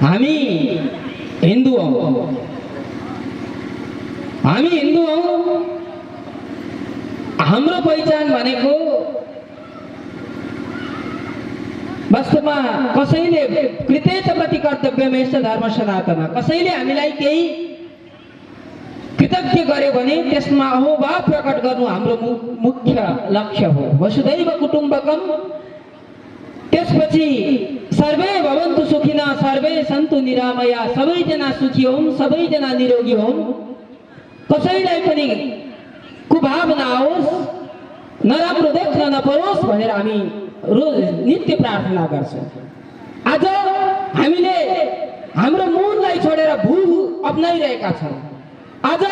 हामी हिन्दू हौं, हामी हिन्दू हौं। हाम्रो पहिचान भनेको वास्तवमा कसैले कृतेच प्रति कर्तव्यमेष धर्म सनातन, कसैले हामीलाई केही कृतज्ञ गर्यो भने त्यसमा अहोभाव प्रकट गर्नु हाम्रो मुख्य लक्ष्य हो। वसुधैव कुटुम्बकम, त्यसपछि सर्वे भवन्तु सुखिनः सर्वे सन्तु निरामया, सबैजना सुखी होऊन्, सबैजना निरोगी होऊन्, कसैलाई पनि कुभाव नआओस्, नराम्रो देख्न नपरोस् भनेर हामी रोज नित्य प्रार्थना गर्छौं। आज हामीले हाम्रो मूललाई छोडेर भूल अपनाइरहेका छौं। आज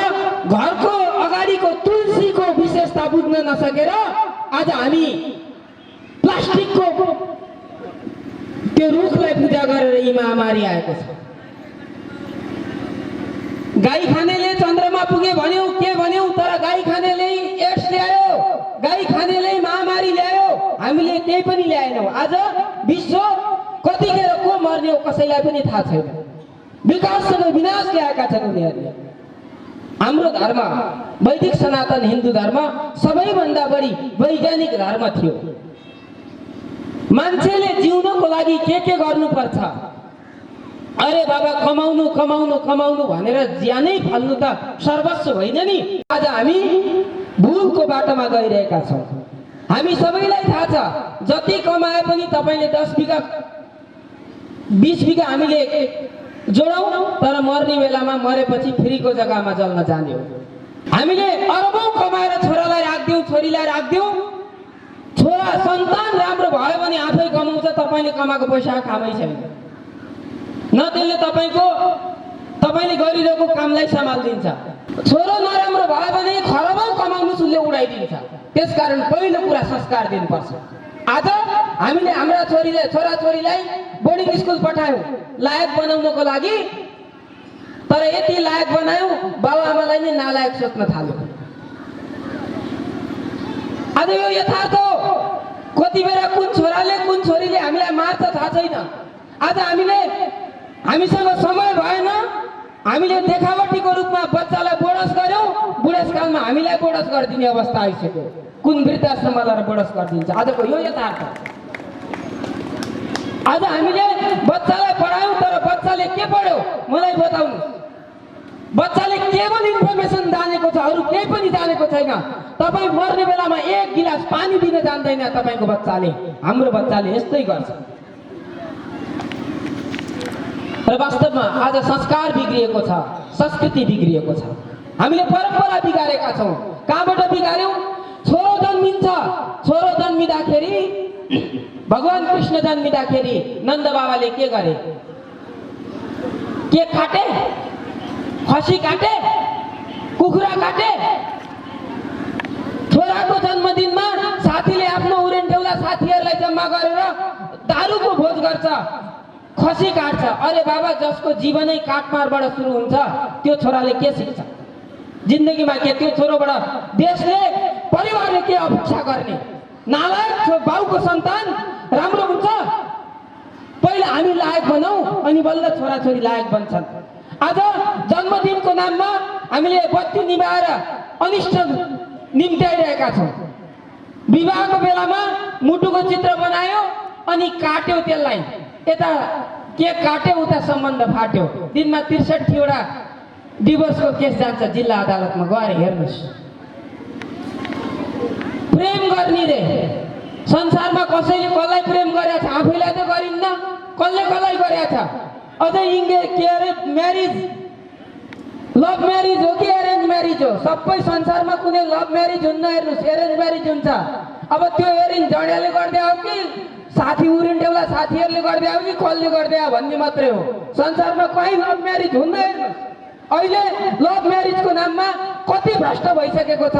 घरको अगाडिको तुलसीको विशेषता बुझ्न नसकेर आज हामी प्लास्टिकको त्यो रुखलाई पूजा गरेर यी महामारी आएको छ। गाई खानेले चन्द्रमा पुगे भन्यौ, के भन्यौ, तर गाई खानेले एड्स ल्यायो, गाई खानेले महामारी ल्यायो, हामीले केही पनि ल्याएनौं। आज विश्व कतिखेर को मर्ने हो कसैलाई पनि थाहा छैन। विकाससँग विनाश ल्याएका छन् उनीहरूले। हाम्रो धर्म वैदिक सनातन हिन्दू धर्म सबैभन्दा बढी वैज्ञानिक धर्म थियो। मान्छेले जिउनको लागि के गर्नुपर्छ, अरे बाबा कमाउनु कमाउनु कमाउनु भनेर ज्यानै फाल्नु त सर्वस्व होइन नि। आज हामी भूलको बाटोमा गइरहेका छौं। हामी सबैलाई थाहा छ जति कमाए पनि तपाईले 10 बिघा 20 बिघा हामीले जोडौं, तर मर्ने बेलामा मरेपछि फ्रीको जग्गामा जल्न जाने हो। हामीले अरबौं कमाएर छोरालाई राख्दियौ, छोरीलाई राख्दियौ, छोरा सन्तान राम्रो भयो भने आफै कमाउँछ, तपाईले कमाएको पैसा कामै छैन। न त्यसले तपाईले गरिरहेको कामलाई सम्हाल्दिन्छ। छोरो नराम्रो भयो भने खरबौं कमाउनु उसले उडाइदिन्छ। त्यसकारण पहिलो कुरा संस्कार दिनुपर्छ। आज हामीले हाम्रा छोराछोरीलाई बोर्डिङ स्कुल पठायौं लायक बनाउनको लागि, तर यति लायक बनायौं बाबुआमालाई नै नालायक सोच्न थाल्यो। आज यो यथार्थ हो। कति बेला कुन छोराले कुन छोरीले हामीलाई मार्छ थाहा छैन। आज हामीसँग समय भएन, हामीले देखावटीको रूपमा बच्चालाई बोनस गर्यौं, बुढेसकालमा हामीलाई बोनस गरिदिने अवस्था आइसक्यो। कुन वृद्धाश्रममा लगेर बोनस गरिदिन्छ। आजको यो यथार्थ। आज हामीले बच्चालाई पढायौं, तर बच्चाले के पढ्यो मलाई बताउनु। बच्चाले केवल इन्फर्मेसन जानेको छ, अरु केही पनि जानेको छैन। तपाई मर्ने बेलामा 1 गिलास पानी दिन जान्दैन तपाईको बच्चाले। हाम्रो बच्चाले यस्तै गर्छ। र वास्तवमा आज संस्कार बिग्रिएको छ, संस्कृति बिग्रिएको छ। हामीले परम्परा बिगारेका छौं। कहाँबाट बिगार्यौं? छोरो जन्मिन्छ, छोरो जन्मिँदाखेरि भगवान कृष्ण जन्मिँदाखेरि नन्द बाबाले के गरे? के काटे? खसी काटे? कुखुरा काटे? छोराको जन्मदिनमा साथीले आफ्नो उरेन्टेउला साथीहरूलाई जम्मा गरेर दारूको भोज गर्छ, खसी काट्छ। अरे बाबा, जसको जीवनै काटमारबाट सुरु हुन्छ त्यो छोराले के सिक्छ जिन्दगीमा? के त्यो छोरोबाट देशले परिवारले के अपेक्षा गर्ने? नालायक बाउको सन्तान राम्रो हुन्छ? पहिला हामी लायक बनाऊ अनि बल्ल छोराछोरी लायक बन्छन्। आज जन्मदिनको नाममा हामीले बत्ती निभाएर अनिष्ट निम्त्याइरहेका छौं। विवाहको बेलामा मुटुको चित्र बनायो अनि काट्यो, त्यसलाई यता केक काट्यो, उता सम्बन्ध फाट्यो। दिनमा 63 वटा डिभोर्सको केस जान्छ जिल्ला अदालतमा। गएर हेर्नुस्। प्रेम गर्ने रे संसारमा कसैले कसलाई प्रेम गरेछ? आफैलाई त गरिन्न, कसले कसलाई गरेछ? अझै के अरे म्यारिज, लभ म्यारिज हो कि एरेन्ज म्यारिज हो? सबै संसारमा कुनै लभ म्यारिज हुन्न, हेर्नुस् एरेन्ज म्यारिज हुन्छ। अब त्यो एरेन्ज झड्याले गर्दै हो कि साथी उरेन्टेउला साथीहरूले गर्दै हो कि कसले गर्दै हो भन्ने मात्रै हो। संसारमा कहीँ लभ म्यारिज हुन्न। हेर्नुस् अहिले लभ म्यारिजको नाममा कति भ्रष्ट भइसकेको छ।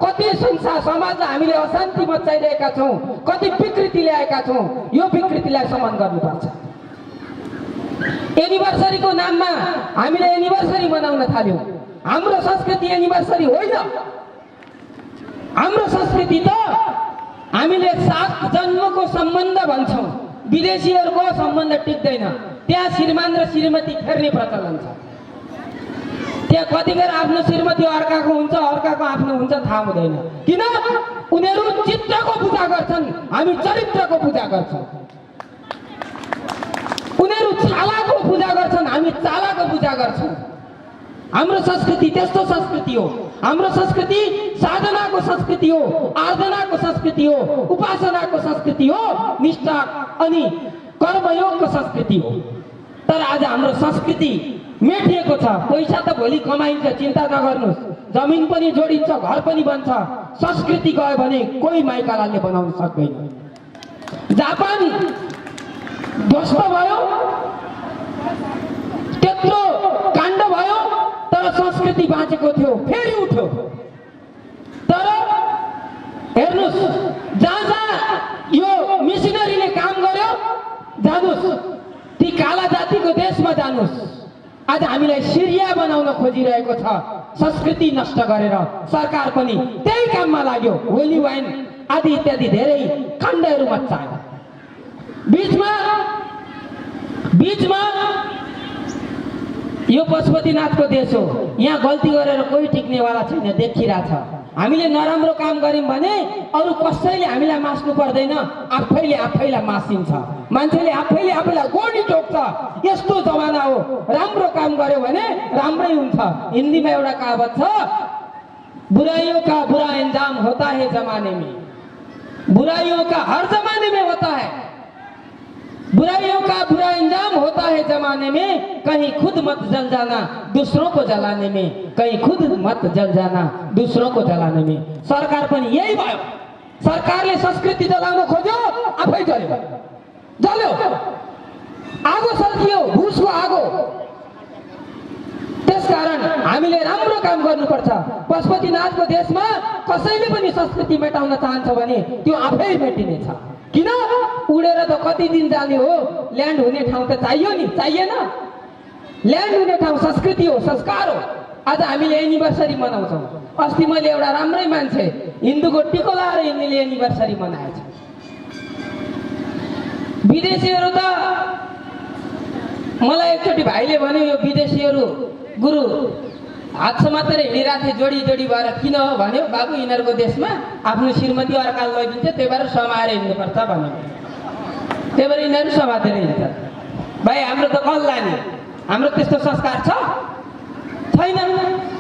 कति समाजलाई हामीले अशान्ति मचाइरहेका छौं, कति विकृति ल्याएका छौं। यो विकृतिलाई समाप्त गर्नुपर्छ। एनिभर्सरीको नाममा हामीले एनिभर्सरी मनाउन थाल्यौं। हाम्रो संस्कृति एनिभर्सरी होइन। हाम्रो संस्कृति त हामीले 7 जन्मको सम्बन्ध भन्छौं। विदेशीहरुको सम्बन्ध टिक्दैन। त्यहाँ श्रीमान र श्रीमती फेर्ने प्रचलन छ। त्यहाँ कतिखेर आफ्नो श्रीमती अर्काको हुन्छ, अर्काको आफ्नो हुन्छ, थाहा हुँदैन। किन? उनीहरू चित्रको पूजा गर्छन्, हामी चरित्रको पूजा गर्छौँ। उनीहरू छालाको पूजा गर्छन्, हामी चालाको पूजा गर्छौँ। हाम्रो संस्कृति त्यस्तो संस्कृति हो। हाम्रो संस्कृति साधनाको संस्कृति हो, आराधनाको संस्कृति हो, उपासनाको संस्कृति हो, निष्ठा अनि कर्मयोगको संस्कृति हो। तर आज हाम्रो संस्कृति मेटिएको छ। पैसा त भोलि कमाइन्छ, चिन्ता नगर्नुहोस्। जमिन पनि जोडिन्छ, घर पनि बन्छ। संस्कृति गयो भने कोही माइकालाले बनाउन सक्दैन। जापान ध्वस्त भयो, त्यत्रो काण्ड भयो, तर संस्कृति बाँचेको थियो, फेरि उठ्यो। तर हेर्नुहोस्, जहाँ जहाँ यो मिसनरीले काम गर्यो, जानुहोस्, ती काला जातिको देशमा जानुहोस्। आज हामीलाई सिरिया बनाउन खोजिरहेको छ, संस्कृति नष्ट गरेर। सरकार पनि त्यही काममा लाग्यो। होली वाइन आदि इत्यादि धेरै काण्डहरू मच्चायो। बीचमा यो पशुपतिनाथको देश हो, यहाँ गल्ती गरेर कोही टिक्नेवाला छैन, देखिरहेछ। हामीले नराम्रो काम गर्यौँ भने अरू कसैले हामीलाई मास्नु पर्दैन, आफैले आफैलाई मासिन्छ। मान्छेले आफैले आफैलाई गोडी टोक्छ। यस्तो जमाना हो। राम्रो काम गर्यो भने राम्रै हुन्छ। हिन्दीमा एउटा कहावत छ, बुराइयों का बुरा अंजाम होता है जमाने में, बुराइयों का हर जमाने में होता है, बुराइयों का बुरा अंजाम होता है जमाने में, कहीं खुद मत जल जाना दूसरों को जलाने में, कहीं खुद मत जल जाना दूसरों को जलाने में। सरकार पनि यही भयो। सरकारले संस्कृति जलाउन खोज्यो, आफै जल्यो, आगो सल्कियो, भुसको आगो। त्यसकारण हामीले राम्रो काम गर्नुपर्छ। पशुपतिनाथको देशमा कसैले पनि संस्कृति मेटाउन चाहन्छ भने त्यो आफै मेटिनेछ। किन? उडेर त कति दिन जाने हो, ल्यान्ड हुने ठाउँ त चाहियो नि, चाहिएन? ल्यान्ड हुने ठाउँ संस्कृति हो, संस्कार हो। आज हामीले एनिभर्सरी मनाउँछौँ। अस्ति मैले एउटा राम्रै मान्छे हिन्दूको टिको लाएर हिन्दूले एनिभर्सरी मनाएछ। विदेशीहरू त मलाई एकचोटि भाइले भन्यो, यो विदेशीहरू गुरु हात समातेर हिँडिरहेको थिए जोडी जोडी भएर। किन हो भन्यो, बाबु यिनीहरूको देशमा आफ्नो श्रीमती अर्काल लैदिन्छ, त्यही भएर समाएर हिँड्नुपर्छ भन्यो। त्यही भएर यिनीहरू समातेर हिँड्छ। भाइ हाम्रो त कल्ला नि, हाम्रो त्यस्तो संस्कार छ छैन।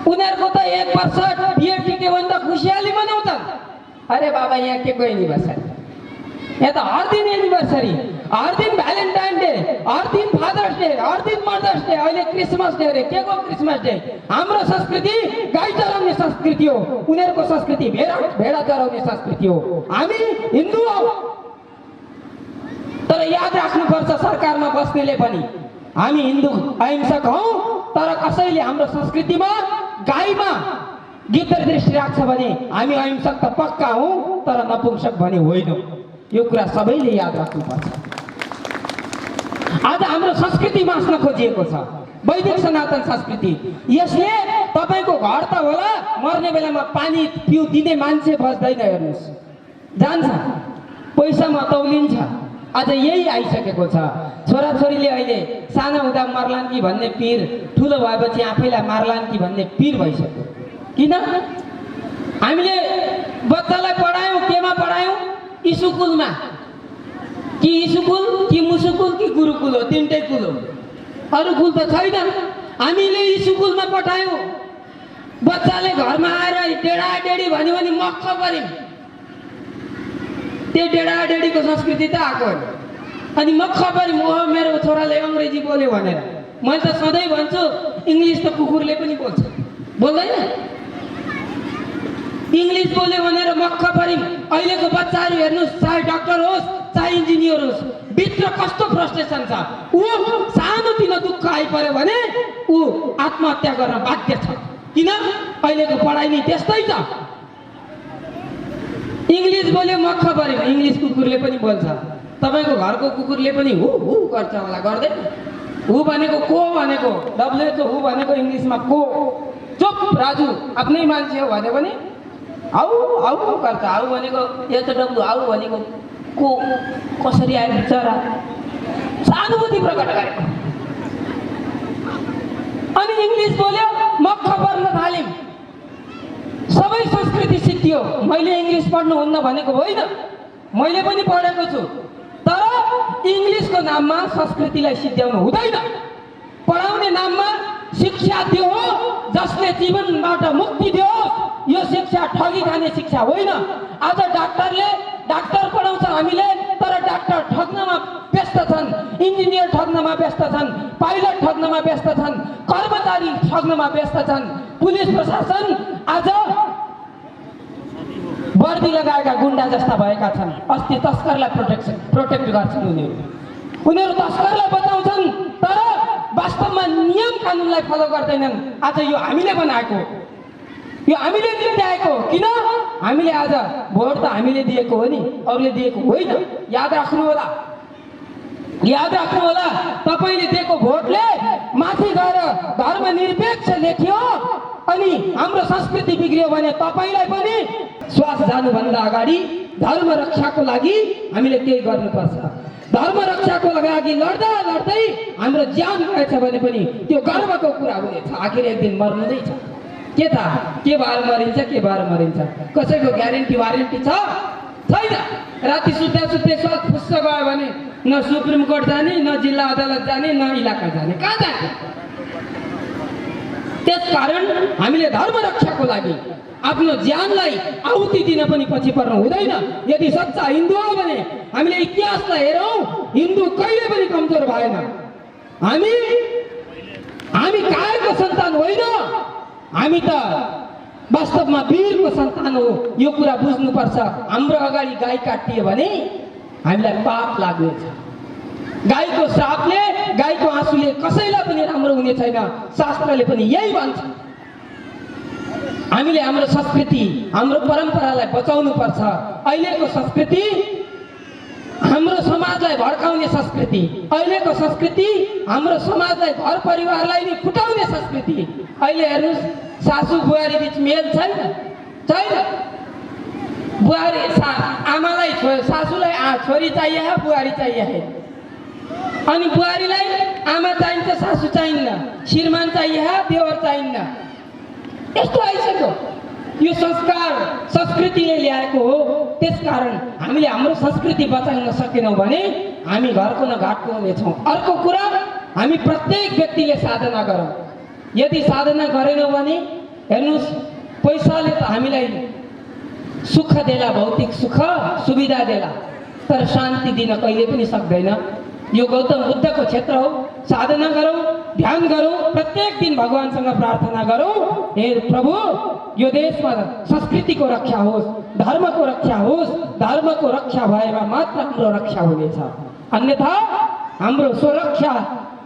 उनीहरूको त 1 वर्ष बिहे टिक्यो भने त खुसियाली मनाउँछन्। अरे बाबा यहाँ के को एनिभर्सरी, यहाँ त हर दिन एनिभर्सरी, हर दिन भ्यालेन्टाइन डे, हर दिन फादर्स डे, हर दिन मदर्स डे, अहिले क्रिसमस डे। अरे के को क्रिसमस डे? हाम्रो संस्कृति गाई चराउने संस्कृति हो, उनीहरूको संस्कृति भेडा चराउने संस्कृति हो। हामी हिन्दू हौ। तर याद राख्नुपर्छ, सरकारमा बस्नेले पनि हामी हिन्दू अहिंसक हौ। तर कसैले हाम्रो संस्कृतिमा गाईमा गिद्ध दृष्टि राख्छ भने हामी अहिंसक त पक्का हौँ, तर नपुंसक भने होइनौँ। यो कुरा सबैले याद राख्नुपर्छ। आज हाम्रो संस्कृति बाँच्न खोजिएको छ, वैदिक सनातन संस्कृति। यसले तपाईको घर त होला, मर्ने बेलामा पानी पिउ दिने मान्छे बस्दैन। हेर्नुहोस्, जान्छ, पैसामा तौलिन्छ। आज यही आइसकेको छ। छोराछोरीले अहिले सानो हुँदा मर्लान् कि भन्ने पीर, ठुलो भएपछि आफैलाई मार्लान् कि भन्ने पीर भइसक्यो। किन? हामीले बच्चालाई पढायौँ, केमा पढायौँ? स्कुलमा। कि स्कुल कि मुसुकुल कि गुरुकुल हो, तिनटै कुल हो, अरू कुल त छैन। हामीले स्कुलमा पठायौँ, बच्चाले घरमा आएर डेढा डेढी भन्यो भने मक्ख पर्यौँ। त्यो डेढा डेढीको संस्कृति त आएको होइन। अनि मक्ख पर्यौँ, ओहो मेरो छोराले अङ्ग्रेजी बोल्यो भनेर। मैले त सधैँ भन्छु, इङ्ग्लिस त कुकुरले पनि बोल्छ, बोल्दैन? इङ्ग्लिस बोल्यो भनेर मक्ख पर्यौँ। अहिलेको बच्चाहरू हेर्नुहोस्, चाहे डक्टर होस् चाहे इन्जिनियर होस्, भित्र कस्तो फ्रस्ट्रेसन छ। ऊ सानोतिनो दुःख आइपर्यो भने ऊ आत्महत्या गर्न बाध्य छ। किन? अहिलेको पढाइ नि त्यस्तै छ। इङ्ग्लिस बोल्यो मक्ख पर्यो, इङ्ग्लिस कुकुरले पनि बोल्छ। तपाईँको घरको कुकुरले पनि हु हु गर्छ होला, गर्दैन? हु भनेको को भनेको, WHO हु भनेको इङ्ग्लिसमा को। चुप राजु, आफ्नै मान्छे हो भन्यो भने आउ आउ गर्छ। आउ भनेको WHO, आउ भनेको को, कसरी आयो बिचरा, सहानुभूति प्रकट गरेको। इङ्ग्लिस बोल्यो मक्ख पर्न थाल्यौँ, सबै संस्कृति सिद्धियो। मैले इङ्ग्लिस पढ्नुहुन्न भनेको होइन, मैले पनि पढेको छु, तर इङ्ग्लिसको नाममा संस्कृतिलाई सिद्ध्याउनु हुँदैन। पढाउने नाममा शिक्षा त्यो हो जसले जीवनबाट मुक्ति दियोस्। यो शिक्षा ठगी खाने शिक्षा होइन। आज डाक्टर पढाउँछ हामीले, तर डाक्टर ठग्नमा व्यस्त छन्, इन्जिनियर ठग्नमा व्यस्त छन्, पाइलट ठग्नमा व्यस्त छन्, कर्मचारी ठग्नमा व्यस्त छन्। पुलिस प्रशासन आज वर्दी लगाएका गुन्डा जस्ता भएका छन्। अस्ति तस्करलाई प्रोटेक्ट गर्छन् उनीहरू तस्करलाई बचाउँछन्, तर वास्तवमा नियम कानुनलाई फलो गर्दैनन्। आज यो हामीले बनाएको, यो हामीले जित्याएको। किन? हामीले आज भोट त हामीले दिएको हो नि, अरूले दिएको होइन। याद राख्नु होला, याद राख्नु होला। तपाईँले दिएको भोटले माथि गएर धर्मनिरपेक्ष लेख्यो अनि हाम्रो संस्कृति बिग्रियो भने तपाईँलाई पनि श्वास जानुभन्दा अगाडि धर्म रक्षाको लागि हामीले केही गर्नुपर्छ। धर्म रक्षाको लागि लड्दा लड्दै हाम्रो ज्यान गएछ भने पनि त्यो गर्वको कुरा हुनेछ। आखिर एक दिन मर्नु नै छ। के थाहा के भएर मरिन्छ, के भएर मरिन्छ? कसैको ग्यारेन्टी वारेन्टी छ? छैन। राति सुत्दा सुत्दै स्वाद फुस्स गयो भने न सुप्रिम कोर्ट जाने, न जिल्ला अदालत जाने, न इलाका जाने, कहाँ जाने? त्यसकारण हामीले धर्म रक्षाको लागि आफ्नो ज्यानलाई आहुति दिन पनि पछि पर्नु हुँदैन। यदि सच्चा हिन्दू हो भने हामीले इतिहासलाई हेरौँ, हिन्दू कहिले पनि कमजोर भएन। हामी कायरको सन्तान होइन, हामी त वास्तवमा वीरको सन्तान हो। यो कुरा बुझ्नुपर्छ। हाम्रो अगाडि गाई काटियो भने हामीलाई पाप लाग्नेछ। गाईको श्रापले, गाईको आँसुले कसैलाई पनि राम्रो हुने छैन। शास्त्रले पनि यही भन्छ। हामीले हाम्रो संस्कृति, हाम्रो परम्परालाई बचाउनु पर्छ। अहिलेको संस्कृति हाम्रो समाजलाई भड्काउने संस्कृति, अहिलेको संस्कृति हाम्रो समाजलाई, घर परिवारलाई नै फुटाउने संस्कृति। अहिले हेर्नुहोस्, सासू बुहारी बीच मेल छैन। बुहारी आमालाई सासूलाई छोरी चाहिए, बुहारी चाहिए, अनि बुहारीलाई आमा चाहिन्छ, सासू चाहिन्न, श्रीमान चाहिए, देवर चाहिन्न। यस्तो आइसक्यो। यो संस्कार संस्कृतिले ल्याएको हो। त्यसकारण हामीले हाम्रो संस्कृति बचाउन सकेनौँ भने हामी घरको न घाटको हुनेछौँ। अर्को कुरा, हामी प्रत्येक व्यक्तिले साधना गरौँ। यदि साधना गरेनौँ भने हेर्नुहोस्, पैसाले त हामीलाई सुख देला, भौतिक सुख सुविधा देला, तर शान्ति दिन कहिले पनि सक्दैन। यो गौतम बुद्धको क्षेत्र हो। साधना गरौँ, ध्यान गरौँ, प्रत्येक दिन भगवानसँग प्रार्थना गरौँ, हे प्रभु यो देशमा संस्कृतिको रक्षा होस्, धर्मको रक्षा होस्। धर्मको रक्षा भएमा मात्र हाम्रो रक्षा हुनेछ, अन्यथा हाम्रो स्वरक्षा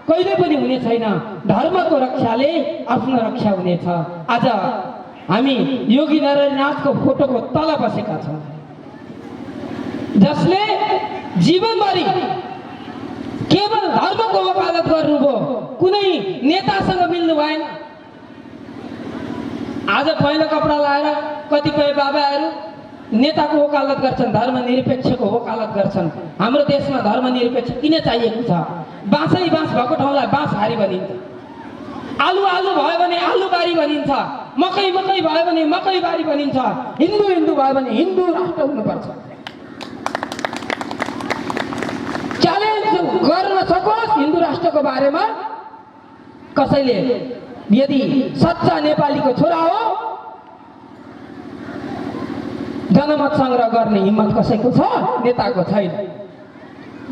कहिले पनि हुने छैन। धर्मको रक्षाले आफ्नो रक्षा हुनेछ। आज हामी योगी नरहरिनाथको फोटोको तल बसेका छौँ, जसले जीवनभरि केवल धर्मको वकालत गर्नुभयो, कुनै नेतासँग मिल्नु भएन। आज पहेँलो कपडा लाएर कतिपय बाबाहरू नेताको वकालत गर्छन्, धर्मनिरपेक्षको वकालत गर्छन्। हाम्रो देशमा धर्मनिरपेक्ष किन चाहिएको छ? बाँसै बाँस भएको ठाउँलाई बाँसहारी भनिन्छ, आलु आलु भयो भने आलुबारी भनिन्छ, मकै मकै भयो भने मकैबारी भनिन्छ, हिन्दू हिन्दू भयो भने हिन्दू राष्ट्र हुनुपर्छ। च्यालेन्ज गर्न सकोस् हिन्दू राष्ट्रको बारेमा कसैले। यदि सच्चा नेपालीको छोरा हो, जनमत संग्रह गर्ने हिम्मत कसैको छ? नेताको छैन।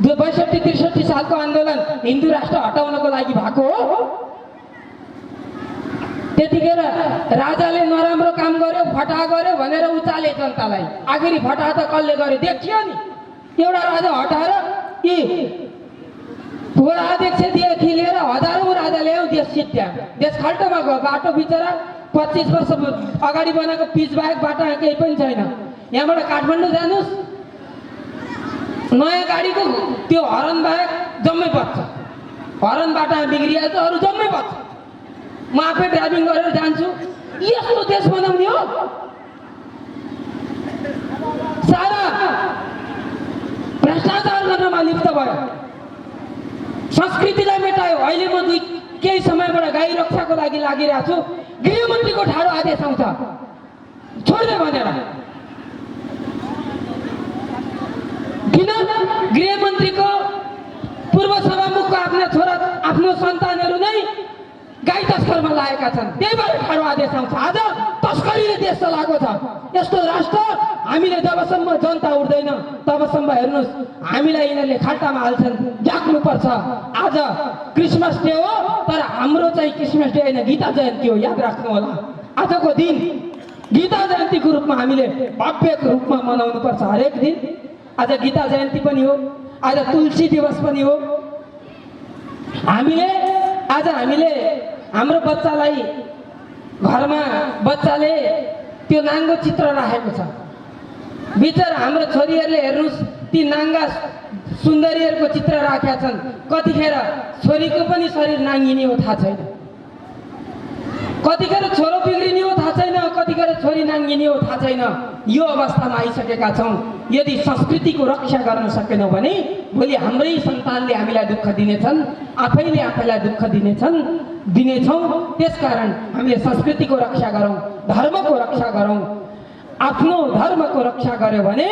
62-63 सालको आन्दोलन हिन्दू राष्ट्र हटाउनको लागि भएको हो। त्यतिखेर राजाले नराम्रो काम गर्यो, फटाहा गर्यो भनेर उचाले जनतालाई। आखिरी फटाहा त कसले गर्यो देखियो नि। एउटा राजा हटाएर यी पूरा अध्यक्षदेखि लिएर हजारौँ राजा ल्यायो, देश सिद्ध्या। देश खल्टोमा गयो। बाटो बिचरा 25 वर्ष अगाडि बनाएको पिच बाहेक बाटो केही पनि छैन। यहाँबाट काठमाडौँ जानुहोस्, नयाँ गाडीको त्यो हरन बाहेक जम्मै बच्छ। हरन बाटो बिग्रिहाल्छ, अरू जम्मै बच्छ। म आफै ड्राइभिङ गरेर जान्छु। यस्तो देश बनाउने हो? सारा भ्रष्टाचार गर्नमा लिप्त भयो, संस्कृतिलाई मेटायो। अहिले म केही समयबाट गाई रक्षाको लागि लागिरहेको छु, गृहमन्त्रीको ठाडो आदेश आउँछ छोड्दै भनेर। किन? गृहमन्त्रीको पूर्व सभामुखको आफ्ना छोरा आफ्नो सन्तानहरू नै गाई तस्करमा लागेका छन्, त्यही भएर ठाडो आदेश आउँछ। आज तस्करीले देश चलाएको छ। यस्तो राष्ट्र हामीले जबसम्म जनता उठ्दैन तबसम्म हेर्नुहोस् हामीलाई यिनीहरूले खाल्टामा हाल्छन्, जाग्नुपर्छ। आज क्रिसमस डे हो, तर हाम्रो चाहिँ क्रिसमस डे होइन, गीता जयन्ती हो, याद राख्नु होला। आजको दिन गीता जयन्तीको रूपमा हामीले भव्य रूपमा मनाउनुपर्छ हरेक दिन। आज गीता जयन्ती पनि हो, आज तुलसी दिवस पनि हो। हामीले हाम्रो बच्चालाई घरमा बच्चाले त्यो नाङ्गो चित्र राखेको छ। बिचरा हाम्रो छोरीहरूले हेर्नुहोस् ती नाङ्गा सुन्दरीहरूको चित्र राखेका छन्। कतिखेर छोरीको पनि शरीर नाङ्गिने हो थाहा छैन, कतिखेर छोरो बिग्रिने हो थाहा छैन, कतिखेर छोरी नाङ्गिने हो थाहा छैन। यो अवस्थामा आइसकेका छौँ। यदि संस्कृतिको रक्षा गर्न सकेनौँ भने भोलि हाम्रै सन्तानले हामीलाई दुःख दिनेछन्, आफैले आफैलाई दुःख दिनेछौँ। त्यसकारण हामीले संस्कृतिको रक्षा गरौँ, धर्मको रक्षा गरौँ। आफ्नो धर्मको रक्षा गर्यो भने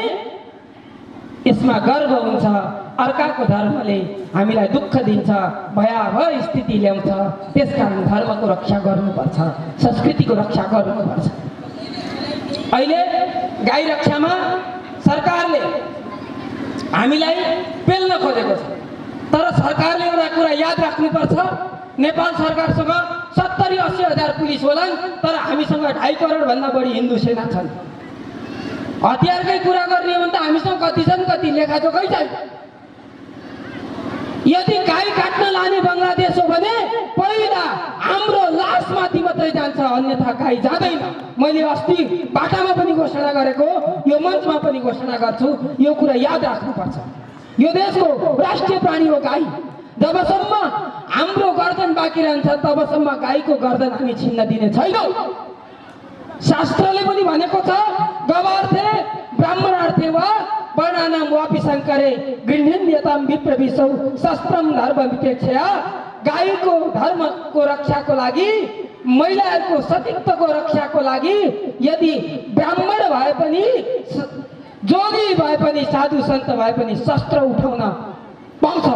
यसमा गर्व हुन्छ। अर्काको धर्मले हामीलाई दुःख दिन्छ, भयावह स्थिति ल्याउँछ। त्यसकारण धर्मको रक्षा गर्नुपर्छ, संस्कृतिको रक्षा गर्नुपर्छ। अहिले गाई रक्षामा सरकारले हामीलाई पेल्न खोजेको छ, तर सरकारले एउटा कुरा याद राख्नुपर्छ। नेपाल सरकारसँग 70-80 हजार पुलिस होलान्, तर हामीसँग 2.5 करोड भन्दा बढी हिन्दू सेना छन्। हतियारकै कुरा गर्ने हो भने त हामीसँग कति छन्, कति लेखाजोखै छैन। यदि गाई काट्न लाने बङ्गलादेश हो भने पहिला हाम्रो लासमाथि मात्रै जान्छ, अन्यथा गाई जाँदैन। मैले अस्ति बाटामा पनि घोषणा गरेको, यो मञ्चमा पनि घोषणा गर्छु, यो कुरा याद राख्नुपर्छ। यो देशको राष्ट्रिय प्राणी हो गाई। जबसम्म हाम्रो गर्दन बाँकी रहन्छ तबसम्म गाईको गर्दन हामी छिन्न दिने छैनौँ। शास्त्रले पनि भनेको छ, गवार्थे ब्राह्मणार्थे वा वर्णानां वापि शङ्करे गृह्णन्यतां विप्रविशौ शस्त्रं धर्मविपेक्षया। गाईको धर्मको रक्षाको लागि, महिलाहरूको सतीत्वको रक्षाको लागि यदि ब्राह्मण भए पनि, जोगी भए पनि, साधु सन्त भए पनि शस्त्र उठाउन पाउँछ।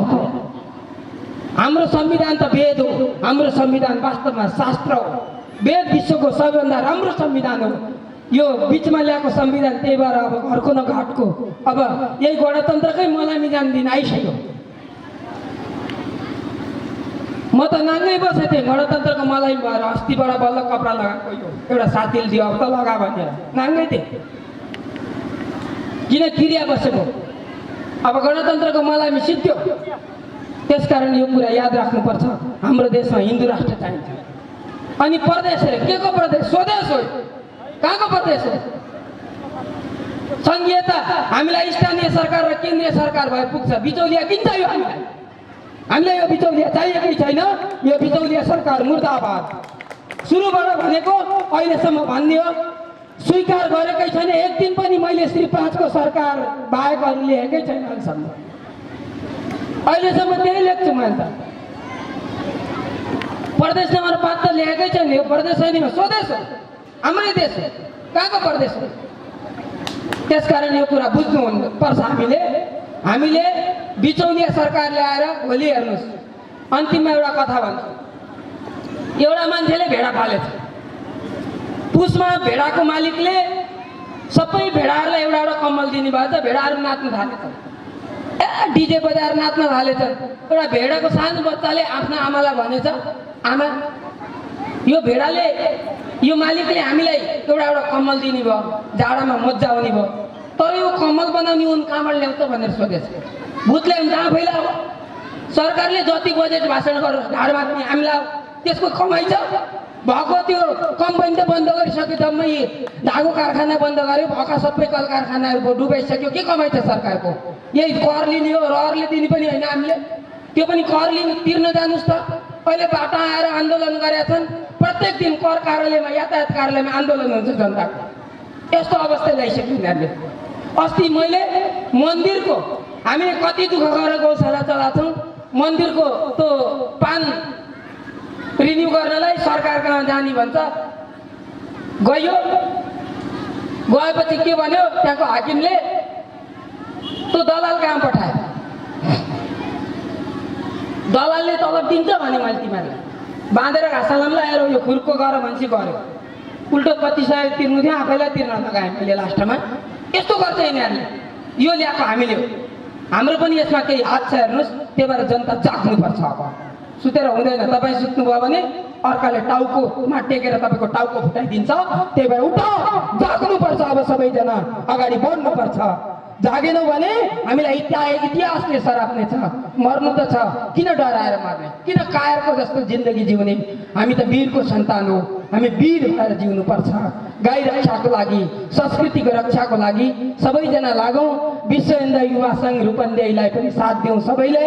हाम्रो संविधान त वेद हो, हाम्रो संविधान वास्तवमा शास्त्र हो। वेद विश्वको सबैभन्दा राम्रो संविधान हो। यो बिचमा ल्याएको संविधान, त्यही भएर अब घरको न घाटको, अब यही गणतन्त्रकै मलामी जान दिन आइसक्यो। म त नाङ्गै बसेको थिएँ गणतन्त्रको मलाई भएर, अस्तिबाट बल्ल कपडा लगाएको एउटा साथीले दियो, अब त लगा भनेर नाङ्गै थिएँ। किन किरिया बसेको, अब गणतन्त्रको मलामी सिद्ध्यो। त्यसकारण यो कुरा याद राख्नुपर्छ। हाम्रो देशमा हिन्दू राष्ट्र चाहिन्छ। अनि प्रदेश के को प्रदेश? स्वदेश हो। कहाँको प्रदेश हो? संघीयता हामीलाई स्थानीय सरकार र केन्द्रीय सरकार भए पुग्छ। बिचौलिया किन चाहियो हामीलाई? हामीलाई यो बिचौलिया चाहिएकै छैन। यो बिचौलिया सरकार मुर्दाबाद। सुरुबाट भनेको अहिलेसम्म भन्ने हो, स्वीकार गरेकै छैन। एक दिन पनि मैले श्री 5 को सरकार बाहेक अरू लेखेकै छैन अहिलेसम्म त्यही लेख्छु मैले त। प्रदेश नम्बर 5 त लेखेकै छैन। यो प्रदेश होइन, यो स्वदेश हो, हाम्रै देश हो। कहाँको प्रदेश हो? त्यसकारण यो कुरा बुझ्नुपर्छ। हामीले बिचौलिया सरकार ल्याएर भोलि हेर्नुहोस्, अन्तिममा एउटा कथा भन्छु। एउटा मान्छेले भेडा पालेछ। पुसमा भेडाको मालिकले सबै भेडाहरूलाई एउटा एउटा कम्मल दिने भएछ। भेडाहरू नाच्न थालेछन्, डिजे बजाएर नाच्न थालेछन्। एउटा भेडाको सानो बच्चाले आफ्नो आमालाई भनेछ, आमा यो भेडाले, यो मालिकले हामीलाई एउटा एउटा कम्मल दिने भयो, जाडामा मजा आउने भयो, तर यो कम्मल बनाउने उन कहाँबाट ल्याउँछ भनेर सोधेछ। भूतले जहाँ फैलाओ, सरकारले जति बजेट भाषण गरोस्, ढाड मात्ने हामीलाई त्यसको कमाइ छ। भएको त्यो कम्पनी त बन्द गरिसक्यो, जम्मै धागो कारखाना बन्द गर्यो, भएका सबै कल कारखानाहरू डुबाइसक्यो। के कमाइ छ सरकारको? यही कर लिने हो, रहरले दिने पनि होइन हामीले। त्यो पनि कर लिने तिर्न जानुस् त। अहिले बाटा आएर आन्दोलन गरेका छन्। प्रत्येक दिन कर कार्यालयमा, यातायात कार्यालयमा आन्दोलन हुन्छ जनताको। यस्तो अवस्था ल्याइसक्यो यिनीहरूले। अस्ति मैले मन्दिरको, हामीले कति दुःख गरेर गौशाला चलाएको छौँ। मन्दिरको त्यो पान रिन्यू गर्नलाई सरकार कहाँ जाने भन्छ। गयो, गएपछि के भन्यो त्यहाँको हाकिमले, त्यो दलाल कहाँ पठायो। दलालले तलब दिन्छ भने मैले तिमीहरूलाई बाँधेर घाँसालामलाई आएर यो खुर्को गर भन्छ गऱ्यो। उल्टो 2500 तिर्नु थियो, आफैलाई तिर्न लगाएँ मैले लास्टमा। यस्तो गर्छ यिनीहरूले। यो ल्याएको हामीले हो, हाम्रो पनि यसमा केही हात छ हेर्नुहोस्। त्यही भएर जनता जाग्नुपर्छ। अब सुतेर हुँदैन। तपाईँ सुत्नुभयो भने अर्काले टाउकोमा टेकेर तपाईँको टाउको फुटाइदिन्छ। त्यही भएर उठ, जाग्नुपर्छ। अब सबैजना अगाडि बढ्नुपर्छ। जागेनौ भने हामीलाई इतिहासले सराप्ने छ। मर्नु त छ, किन डराएर मर्ने, किन कायरको जस्तो जिन्दगी जिउने। हामी त वीरको सन्तान हो, हामी वीर भएर जिउनुपर्छ। गाई रक्षाको लागि, संस्कृतिको रक्षाको लागि सबैजना लागौँ। विश्व हिन्द युवा सङ्घ रूपन्देहीलाई पनि साथ दिउँ सबैले।